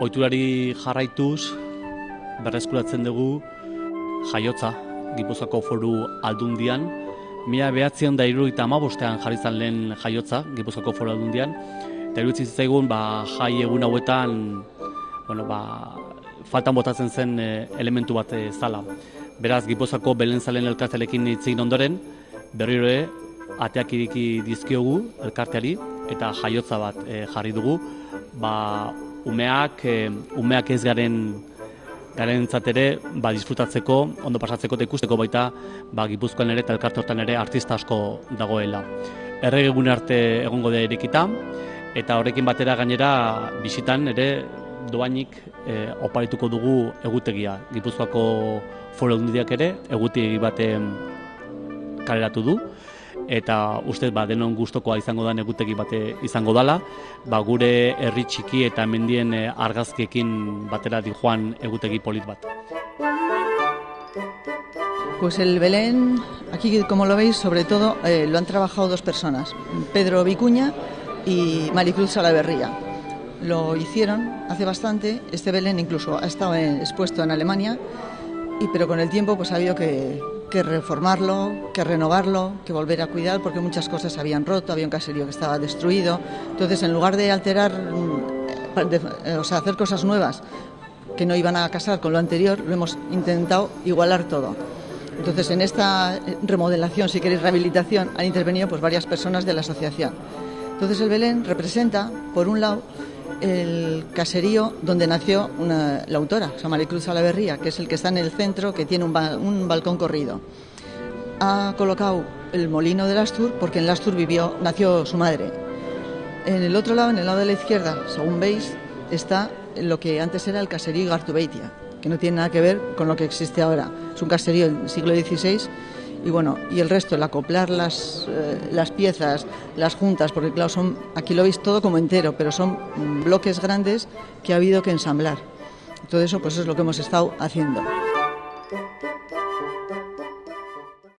Ohiturari jarraituz, berreskuratzen dugu jaiotza Gipuzkoako Foru Aldundian. 1975ean jarri zen lehen jaiotza Gipuzkoako Foru Aldundian. Eta iruditzen zitzaigun jai egun hauetan faltan botatzen zen elementu bat zala. Beraz, Gipuzkoako Belenzaleen elkartearekin hitz egin ondoren, berriro ere ateak ireki dizkiogu elkarteari eta jaiotza bat jarri dugu. Umeak ez garentzat ere disfrutatzeko, ondo pasatzeko eta ikusteko baita Gipuzkoan ere eta elkarte hortan ere artista asko dagoela. Erregegune arte egongo da irekita eta horrekin batera gainera bisitan ere doainik oparituko dugu egutegia. Gipuzkoako Foru Aldundiak ere egutegi bat kaleratu du. Eta uste denon gustokoa izango den egutegi bate izango dela, gure herri txiki eta mendien argazkiekin batera dijoan egutegi polit bat. Pues el Belén, aquí como lo veis, sobre todo lo han trabajado dos personas, Pedro Vicuña y Maricruz Salaverría. Lo hicieron hace bastante, este Belén incluso ha estado expuesto en Alemania, pero con el tiempo pues ha habido que reformarlo, que renovarlo, que volver a cuidar, porque muchas cosas se habían roto, había un caserío que estaba destruido. Entonces, en lugar de alterar, hacer cosas nuevas que no iban a casar con lo anterior, lo hemos intentado igualar todo. Entonces, en esta remodelación, si queréis rehabilitación, han intervenido pues varias personas de la asociación. Entonces, el Belén representa, por un lado, el caserío donde nació la autora, Maricruz Salaverría, que es el que está en el centro, que tiene un balcón corrido. Ha colocado el molino del Astur porque en el Astur nació su madre. En el otro lado, en el lado de la izquierda, según veis, está lo que antes era el caserío Gartubeitia, que no tiene nada que ver con lo que existe ahora. Es un caserío del siglo XVI y el resto, el acoplar las piezas, las juntas, porque claro, aquí lo veis todo como entero, pero son bloques grandes que ha habido que ensamblar. Todo eso pues es lo que hemos estado haciendo.